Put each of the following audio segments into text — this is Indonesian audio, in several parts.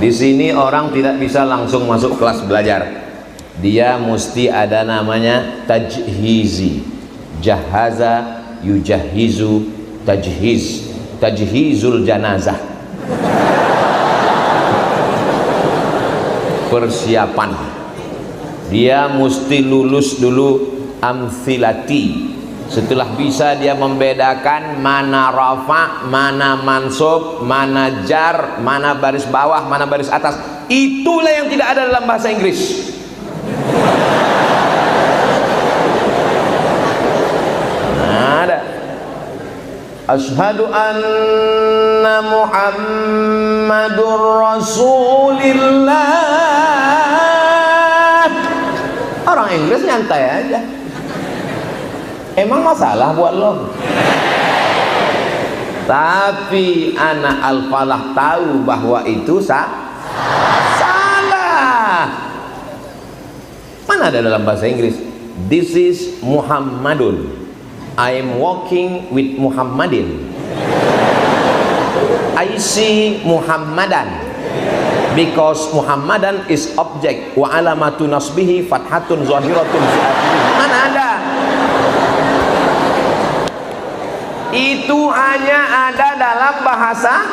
Di sini orang tidak bisa langsung masuk kelas belajar. Dia mesti ada namanya tajhizi. Jahaza yujahizu tajhiz. Tajhizul janazah. Persiapan. Dia mesti lulus dulu amthilati. Setelah bisa dia membedakan mana rafa, mana mansub, mana jar, mana baris bawah, mana baris atas. Itulah yang tidak ada dalam bahasa Inggris. Ada. Asyhadu anna Muhammadur Rasulillah. Orang Inggris nyantai aja. Emang masalah buat lo? Tapi anak Al-Falah tahu bahwa itu salah. Mana ada dalam bahasa Inggris? This is Muhammadun. I am walking with Muhammadin. I see Muhammadan. Because Muhammadan is object wa alamatu nasbihi fathatun zahiratun fi akhirih. Mana ada? Itu hanya ada dalam bahasa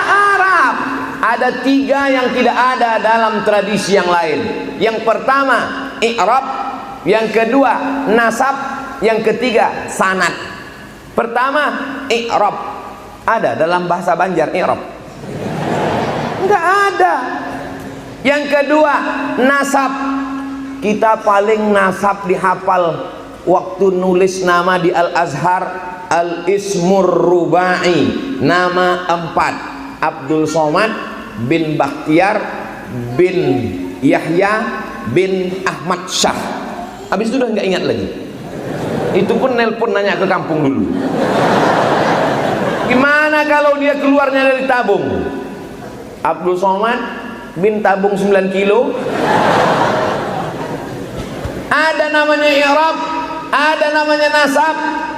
Arab. Ada 3 yang tidak ada dalam tradisi yang lain. Yang pertama i'rab, yang kedua nasab, yang ketiga sanad. Pertama i'rab, ada dalam bahasa Banjar i'rab? Enggak ada. Yang kedua nasab, kita paling nasab dihafal waktu nulis nama di Al-Azhar, Al-Ismur Rubai, nama 4, Abdul Somad bin Bakhtiar bin Yahya bin Ahmad Syah. Habis itu udah nggak ingat lagi. Itu pun nelpon nanya ke kampung dulu. Gimana kalau dia keluarnya dari tabung? Abdul Somad bin tabung 9 kilo. Ada namanya i'rab, ada namanya nasab,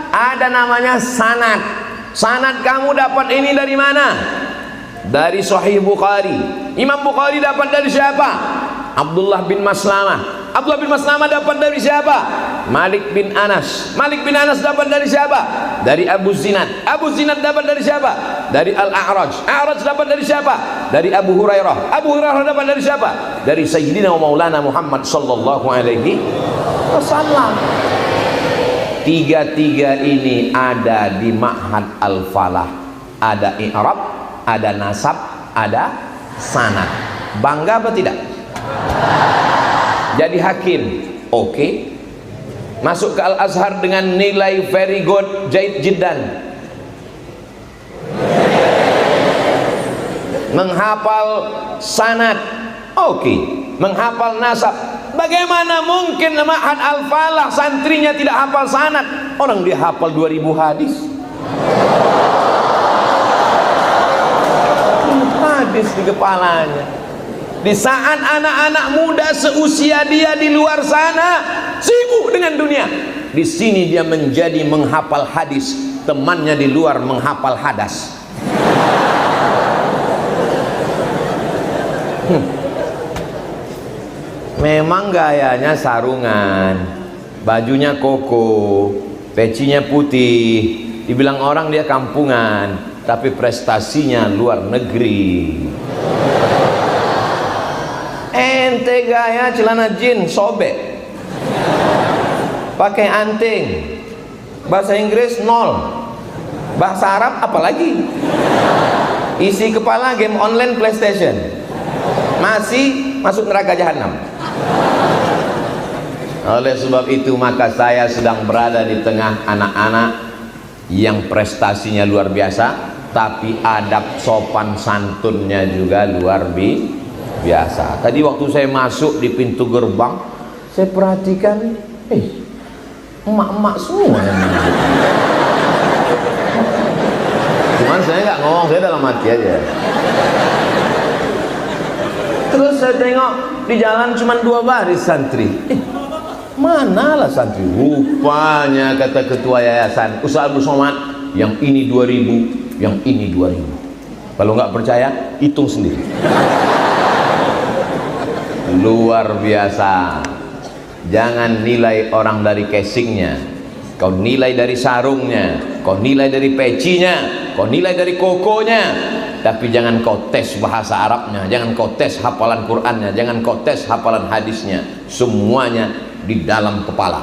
ada namanya sanad. Sanad kamu dapat ini dari mana? Dari Sahih Bukhari. Imam Bukhari dapat dari siapa? Abdullah bin Maslamah. Abdullah bin Maslamah dapat dari siapa? Malik bin Anas. Malik bin Anas dapat dari siapa? Dari Abu Zinad. Abu Zinad dapat dari siapa? Dari Al-A'raj. A'raj dapat dari siapa? Dari Abu Hurairah. Abu Hurairah dapat dari siapa? Dari Sayyidina wa Maulana Muhammad sallallahu alaihi wasallam. 3 ini ada di Ma'had Al-Falah. Ada i'rab, ada nasab, ada sanad. Bangga apa tidak? Jadi hakim, oke. Masuk ke Al-Azhar dengan nilai very good, jaid jiddan. Menghafal sanad, oke. Menghafal nasab. Bagaimana mungkin Ma'had Al-Falah santrinya tidak hafal sanad? Orang dia hafal 2000 hadis. Hadis di kepalanya. Di saat anak-anak muda seusia dia di luar sana sibuk dengan dunia, di sini dia menjadi menghafal hadis. Temannya di luar menghafal hadas. Memang gayanya sarungan, bajunya koko, pecinya putih. Dibilang orang dia kampungan, tapi prestasinya luar negeri. Ente gaya celana jeans sobek, pakai anting, bahasa Inggris 0, bahasa Arab apalagi, isi kepala game online PlayStation, masih masuk neraka jahanam. Oleh sebab itu maka saya sedang berada di tengah anak-anak yang prestasinya luar biasa, tapi adab sopan santunnya juga luar biasa. Tadi waktu saya masuk di pintu gerbang, saya perhatikan, emak-emak semua yang masuk. Cuman saya nggak ngomong, saya dalam hati aja. Terus saya tengok di jalan cuma 2 baris santri. Manalah santri? Rupanya kata ketua yayasan Ustaz Abdul Somad, yang ini 2000, yang ini 2000. Kalau nggak percaya, hitung sendiri. Luar biasa. Jangan nilai orang dari casingnya, kau nilai dari sarungnya, kau nilai dari pecinya, kau nilai dari kokonya. Tapi jangan kau tes bahasa Arabnya, jangan kau tes hafalan Qur'annya, jangan kau tes hafalan hadisnya. Semuanya di dalam kepala.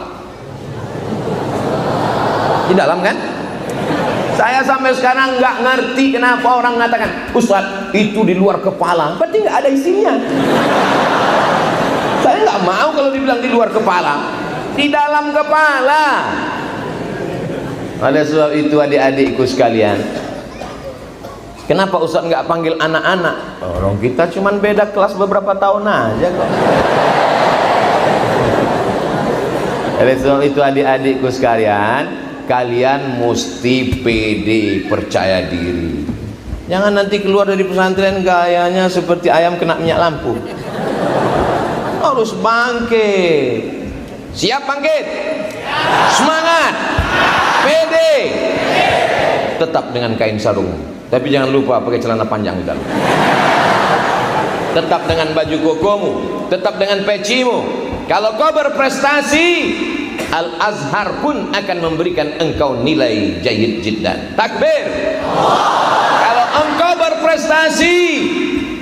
Di dalam kan? Saya sampai sekarang nggak ngerti kenapa orang mengatakan, Ustaz, itu di luar kepala. Berarti nggak ada isinya. Saya nggak mau kalau dibilang di luar kepala, di dalam kepala. Oleh sebab itu adik-adikku sekalian, kenapa Ustaz nggak panggil anak-anak? Orang kita cuman beda kelas beberapa tahun aja kok. Oleh sebab itu adik-adikku sekalian, kalian mesti pede, percaya diri. Jangan nanti keluar dari pesantren gayanya seperti ayam kena minyak lampu. Harus bangkit. Siap bangkit? Semangat. Pede. Tetap dengan kain sarung, tapi jangan lupa pakai celana panjang di dalam. Tetap dengan baju kokomu, tetap dengan pecimu. Kalau kau berprestasi, Al-Azhar pun akan memberikan engkau nilai jayyid jiddan. Takbir. Kalau engkau berprestasi,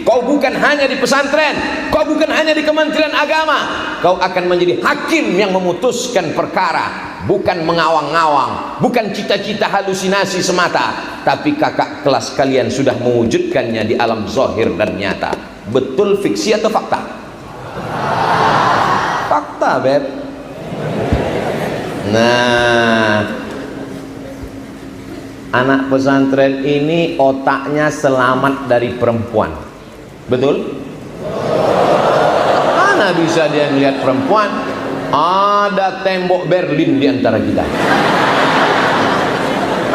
kau bukan hanya di pesantren, kau bukan hanya di Kementerian Agama, kau akan menjadi hakim yang memutuskan perkara, bukan mengawang-awang, bukan cita-cita halusinasi semata, tapi kakak kelas kalian sudah mewujudkannya di alam zahir dan nyata. Betul fiksi atau fakta? Fakta, Beb. Nah, anak pesantren ini otaknya selamat dari perempuan. Betul? Mana bisa dia melihat perempuan? Ada tembok Berlin di antara kita.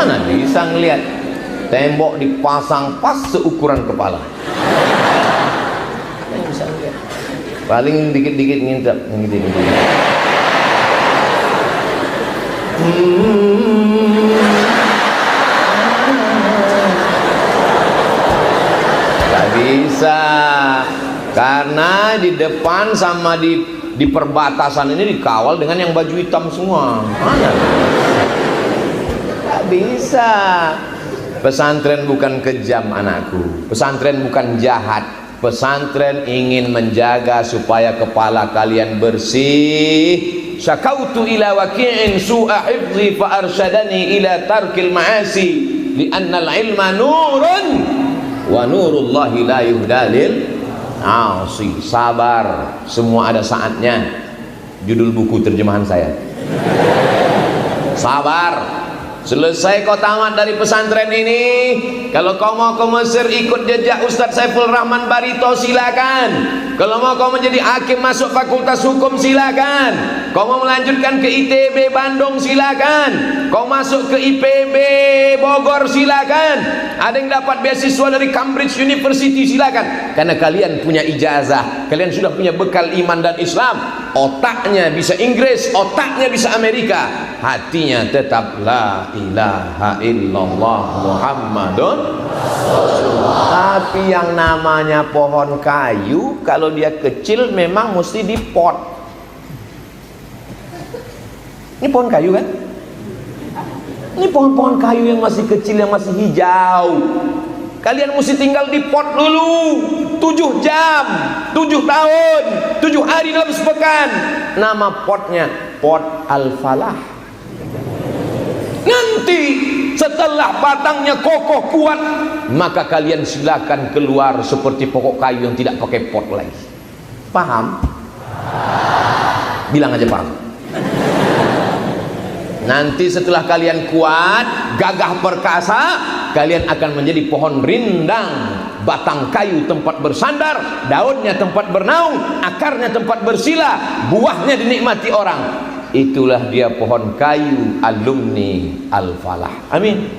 Mana bisa ngelihat? Tembok dipasang pas seukuran kepala. Mana bisa ngelihat? Paling dikit-dikit ngintip, Gak bisa, karena di depan sama di perbatasan ini dikawal dengan yang baju hitam semua. Mana? Gak bisa. Pesantren bukan kejam anakku, pesantren bukan jahat. Pesantren ingin menjaga supaya kepala kalian bersih. Syakautu ila waqi'in su'a hifzi fa arsyadani ila tarkil ma'asi li'anna al-ilma nurun wa nurullahi la yuhdalil asi. Sabar, semua ada saatnya. Judul buku terjemahan saya. Sabar. Selesai kau tamat dari pesantren ini, kalau kau mau ke Mesir ikut jejak Ustadz Saiful Rahman Barito, silakan. Kalau mau kau menjadi hakim masuk fakultas hukum, silakan. Kau mau melanjutkan ke ITB Bandung, silakan. Kau masuk ke IPB Bogor, silakan. Ada yang dapat beasiswa dari Cambridge University, silakan. Karena kalian punya ijazah, kalian sudah punya bekal iman dan Islam. Otaknya bisa Inggris, otaknya bisa Amerika, hatinya tetap la ilaha illallah Muhammadun Rasulullah. Tapi yang namanya pohon kayu, kalau dia kecil memang mesti dipot. Ini pohon kayu kan? Ini pohon-pohon kayu yang masih kecil, yang masih hijau. Kalian mesti tinggal di pot dulu 7 jam, 7 tahun, 7 hari dalam sepekan. Nama potnya pot Al-Falah. Nanti setelah batangnya kokoh kuat, maka kalian silakan keluar seperti pokok kayu yang tidak pakai pot lagi. Paham? Bilang aja paham. Nanti setelah kalian kuat, gagah perkasa, kalian akan menjadi pohon rindang, batang kayu tempat bersandar, daunnya tempat bernaung, akarnya tempat bersila, buahnya dinikmati orang. Itulah dia pohon kayu alumni Al-Falah. Amin.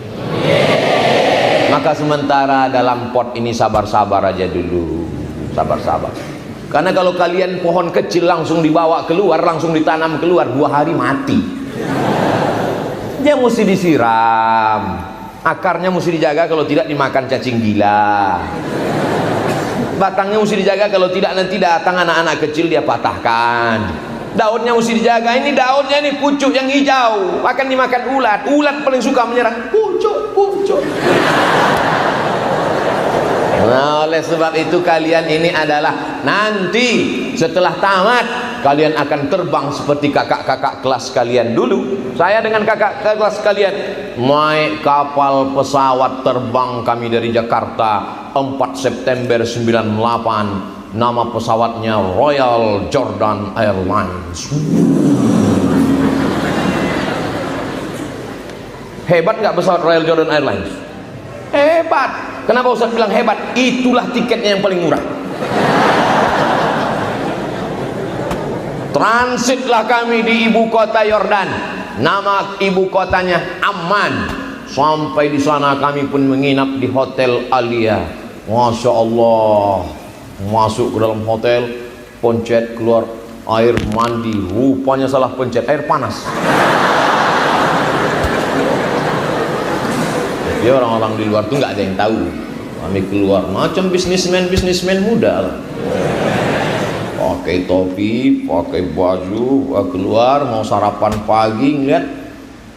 Maka sementara dalam pot ini sabar-sabar aja dulu, sabar-sabar. Karena kalau kalian pohon kecil langsung dibawa keluar, langsung ditanam keluar, 2 hari mati. Dia mesti disiram. Akarnya mesti dijaga, kalau tidak dimakan cacing gila. Batangnya mesti dijaga, kalau tidak nanti datang anak-anak kecil dia patahkan. Daunnya mesti dijaga, ini daunnya ini pucuk yang hijau akan dimakan ulat. Ulat paling suka menyerang pucuk. Nah, oleh sebab itu kalian ini adalah nanti setelah tamat kalian akan terbang seperti kakak-kakak kelas kalian dulu. Saya dengan kakak kelas kalian naik kapal pesawat terbang kami dari Jakarta 4 September 98. Nama pesawatnya Royal Jordan Airlines. Hebat nggak pesawat Royal Jordan Airlines? Hebat. Kenapa Ustaz bilang hebat? Itulah tiketnya yang paling murah. Transitlah kami di ibu kota Yordan. Nama ibu kotanya Amman. Sampai di sana kami pun menginap di Hotel Alia. Masya Allah. Masuk ke dalam hotel, pencet keluar air mandi, rupanya salah pencet, air panas. Jadi orang-orang di luar tuh nggak ada yang tahu. Kami keluar macam bisnismen muda lah. Pakai topi, pakai baju, keluar mau sarapan pagi, ngeliat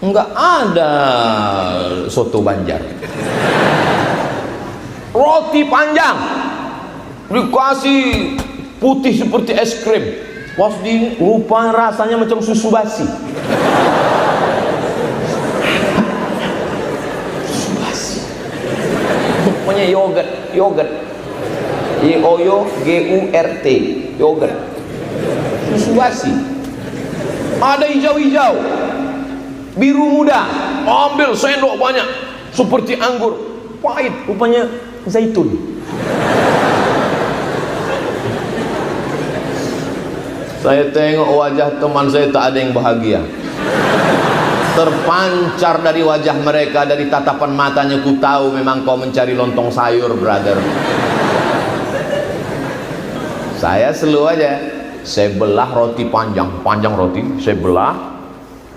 nggak ada soto Banjar, roti panjang dikasih putih seperti es krim, pas di rupa rasanya macam susu basi. Susu basi. Pokoknya yogurt, YOGURT, yogurt, susu basi. Ada hijau-hijau, biru muda, ambil sendok banyak, seperti anggur, pahit, rupanya zaitun. Saya tengok wajah teman saya, tak ada yang bahagia. Terpancar dari wajah mereka, dari tatapan matanya, ku tahu memang kau mencari lontong sayur, brother. Saya slow aja. Saya belah roti panjang roti, saya belah,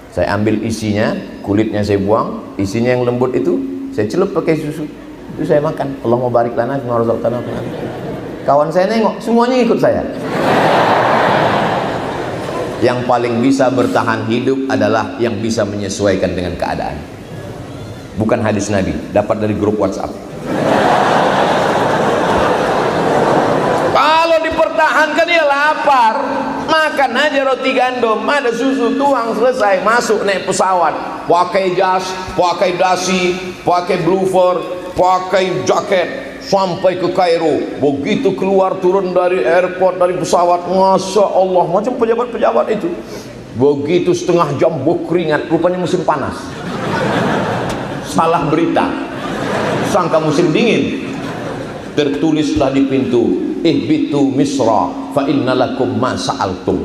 saya ambil isinya, kulitnya saya buang, isinya yang lembut itu saya celup pakai susu, itu saya makan. Allahumma barik lana fi ma razaqtana. Kawan saya nengok, semuanya ikut saya. Yang paling bisa bertahan hidup adalah yang bisa menyesuaikan dengan keadaan. Bukan hadis Nabi, dapat dari grup WhatsApp. Kalau dipertahankan dia lapar, makan aja roti gandum, ada susu, tuang, selesai, masuk naik pesawat, pakai jas, pakai dasi, pakai blooper, pakai jaket, sampai ke Kairo. Begitu keluar turun dari airport, dari pesawat, Masya Allah, macam pejabat-pejabat itu. Begitu setengah jam berkeringat, rupanya musim panas. Salah berita, sangka musim dingin. Tertulislah di pintu, ihbitu Misra fa innalakum ma sa'altum.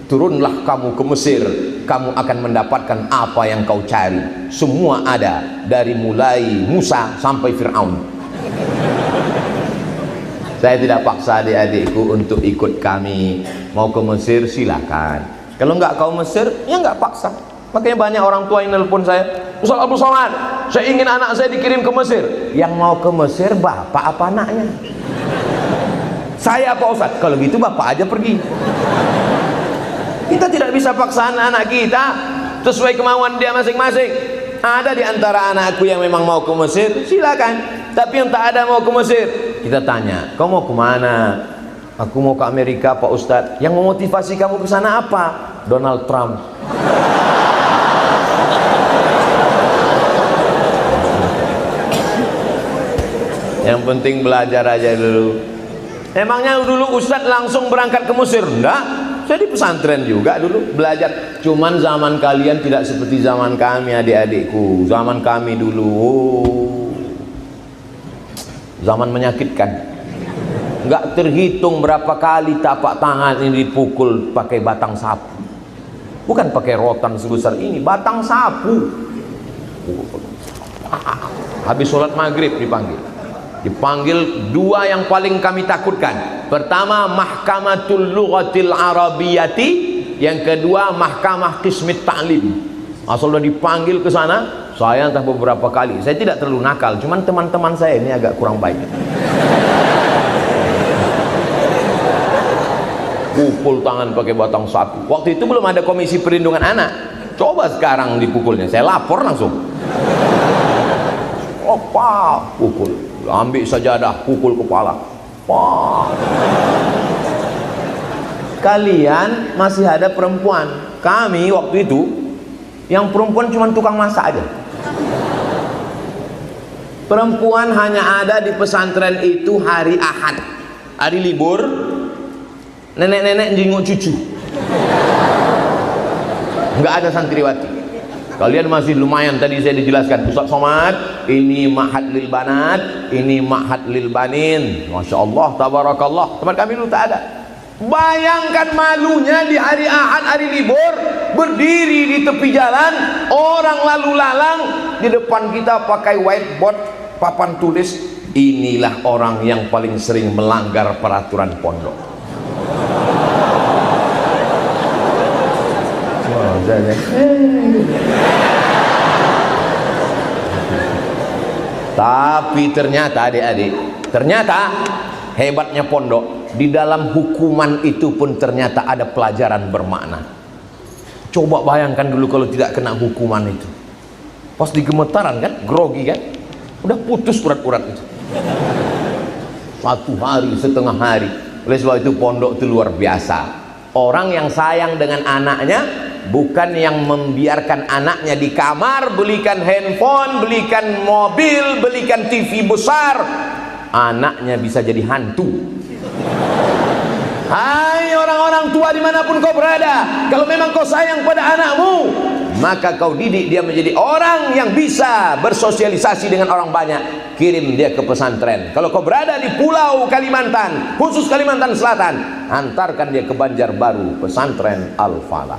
Turunlah kamu ke Mesir, kamu akan mendapatkan apa yang kau cari. Semua ada, dari mulai Musa sampai Fir'aun. Saya tidak paksa adik-adikku untuk ikut kami. Mau ke Mesir silakan. Kalau enggak kau Mesir, ya enggak paksa. Makanya banyak orang tua yang nelpon saya, Ustaz Abdul Somad, saya ingin anak saya dikirim ke Mesir. Yang mau ke Mesir bapak apa anaknya? Saya apa Ustaz? Kalau gitu bapak aja pergi. Kita tidak bisa paksa anak-anak kita sesuai kemauan dia masing-masing. Ada di antara anakku yang memang mau ke Mesir, silakan. Tapi yang tak ada mau ke Mesir, kita tanya, kau mau kemana? Aku mau ke Amerika Pak Ustadz. Yang memotivasi kamu ke sana apa? Donald Trump. Yang penting belajar aja dulu. Emangnya dulu Ustadz langsung berangkat ke Mesir? Enggak, saya di pesantren juga dulu belajar. Cuman zaman kalian tidak seperti zaman kami adik-adikku. Zaman kami dulu zaman menyakitkan. Enggak terhitung berapa kali tapak tangan ini dipukul pakai batang sapu. Bukan pakai rotan sebesar ini, batang sapu. Habis sholat maghrib dipanggil dua yang paling kami takutkan. Pertama Mahkamatul Lughatil Arabiyyati, yang kedua Mahkamah Qismit Ta'lim. Asal udah dipanggil ke sana, Saya entah beberapa kali, saya tidak terlalu nakal, cuman teman-teman saya ini agak kurang baik. Pukul tangan pakai batang sapi. Waktu itu belum ada Komisi Perlindungan Anak. Coba sekarang dipukulnya, saya lapor langsung. Opa, pukul. Ambil sajadah, pukul kepala. Wah. Kalian masih ada perempuan. Kami waktu itu yang perempuan cuma tukang masak aja. Perempuan hanya ada di pesantren itu hari Ahad, hari libur. Nenek-nenek jenguk cucu. Nggak ada santriwati. Kalian masih lumayan, tadi saya dijelaskan Ustaz Somad, ini ma'had lil banat, ini ma'had lil banin. Masya Allah, tabarakallah. Teman kami dulu tak ada. Bayangkan malunya di hari Ahad, hari libur, berdiri di tepi jalan, orang lalu lalang, di depan kita pakai whiteboard, papan tulis, inilah orang yang paling sering melanggar peraturan pondok. Tapi ternyata adik-adik, ternyata hebatnya pondok, di dalam hukuman itu pun ternyata ada pelajaran bermakna. Coba bayangkan dulu kalau tidak kena hukuman itu, pas digemetaran kan, grogi kan, udah putus urat-urat itu. 1 hari, setengah hari. Oleh sebab itu pondok itu luar biasa. Orang yang sayang dengan anaknya bukan yang membiarkan anaknya di kamar, belikan handphone, belikan mobil, belikan TV besar, anaknya bisa jadi hantu. Hai orang-orang tua dimanapun kau berada, kalau memang kau sayang pada anakmu, maka kau didik dia menjadi orang yang bisa bersosialisasi dengan orang banyak. Kirim dia ke pesantren. Kalau kau berada di pulau Kalimantan, khusus Kalimantan Selatan, antarkan dia ke Banjarbaru, pesantren Al-Falah.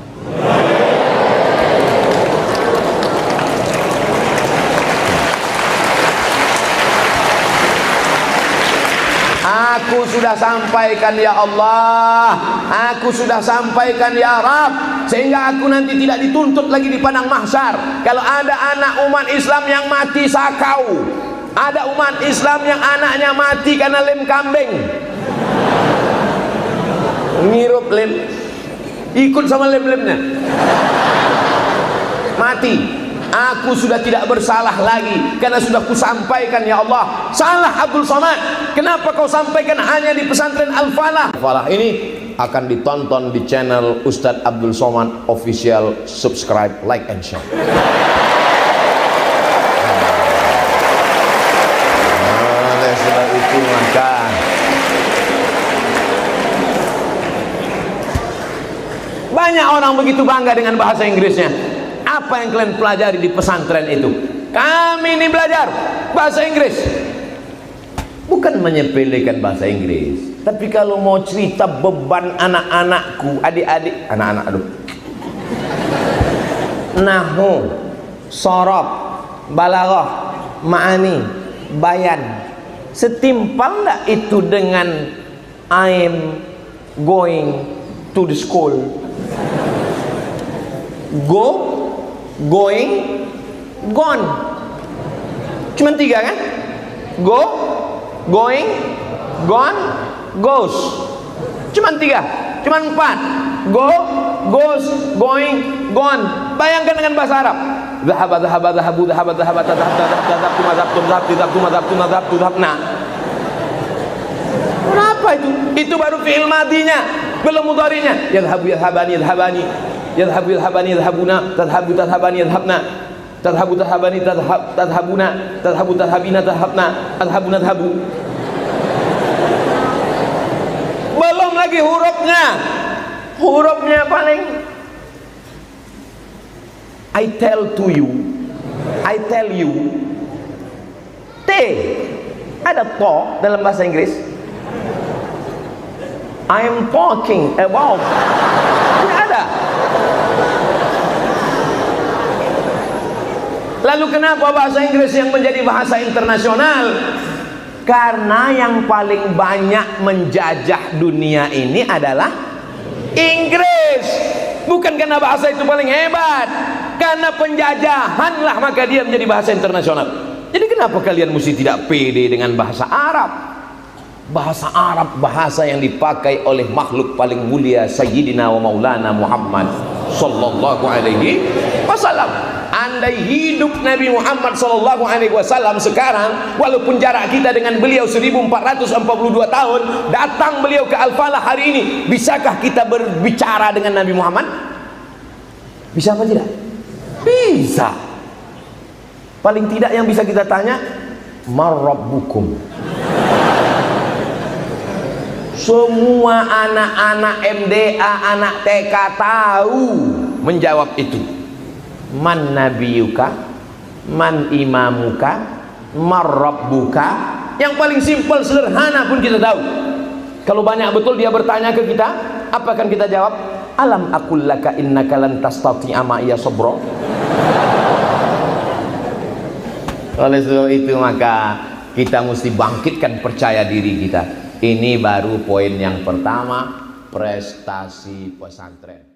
Aku sudah sampaikan ya Allah, aku sudah sampaikan ya Rabb, sehingga aku nanti tidak dituntut lagi di padang mahsyar. Kalau ada anak umat Islam yang mati sakau, ada umat Islam yang anaknya mati karena lem kambing, ngirup lem, ikut sama lem-lemnya, mati. Aku sudah tidak bersalah lagi karena sudah kusampaikan ya Allah. Salah Abdul Somad, kenapa kau sampaikan hanya di pesantren Al-Falah? Al-Falah ini akan ditonton di channel Ustadz Abdul Somad Official. Subscribe, like and share. Oleh sebab itu maka banyak orang begitu bangga dengan bahasa Inggrisnya. Apa yang kalian pelajari di pesantren itu? Kami ini belajar bahasa Inggris, bukan menyepelekan bahasa Inggris, tapi kalau mau cerita beban anak-anakku, adik-adik, anak-anak, aduh, nahwu, sorob, balaghah, ma'ani, bayan, setimpal enggak itu dengan I'm going to the school? Go, going, gone. Cuma 3 kan? Go, going, gone, goes. Cuma 3, cuma 4. Go, goes, going, gone. Bayangkan dengan bahasa Arab. Dhahaba, dhahaba, dhahabu, dhahaba, dhahaba, tadhab, tadhab, tadhabtu, madhabtu, madhabtu, madhabtu, madhabtu, madhabtu, madhabna. Kenapa itu? Itu baru fi'il madinya, belum mudhari'nya. Yadhabu, yadhabani, yadhabani. Yadhabu, yadhabani, yadhabuna. Tadhabu, tadhabani, yadhabna. Tadhabu, tadhabani, tadhabuna. Tadhabu, tadhabina, tadhabna. Adhabu, nadhabu. Belum lagi hurufnya. Hurufnya paling I tell to you, I tell you. T. Ada to dalam bahasa Inggris. I am talking about. Tidak ada. Lalu kenapa bahasa Inggris yang menjadi bahasa internasional? Karena yang paling banyak menjajah dunia ini adalah Inggris. Bukan karena bahasa itu paling hebat, Karena penjajahanlah maka dia menjadi bahasa internasional. Jadi kenapa kalian mesti tidak pede dengan bahasa Arab? Bahasa Arab bahasa yang dipakai oleh makhluk paling mulia Sayyidina wa Maulana Muhammad sallallahu alaihi wasallam. Andai hidup Nabi Muhammad sallallahu alaihi wasallam sekarang, walaupun jarak kita dengan beliau 1442 tahun, datang beliau ke Al-Falah hari ini, bisakah kita berbicara dengan Nabi Muhammad? Bisa apa tidak? Bisa. Paling tidak yang bisa kita tanya, man rabbukum? Semua anak-anak MDA, anak TK tahu menjawab itu. Man nabiyuka, man imamuka, man rabbuka. Yang paling simpel, sederhana pun kita tahu. Kalau banyak betul dia bertanya ke kita, apa akan kita jawab? Alam aqul laka innaka lan tastati'a ma'iya sabra. Oleh sebab itu maka kita mesti bangkitkan percaya diri kita. Ini baru poin yang pertama, prestasi pesantren.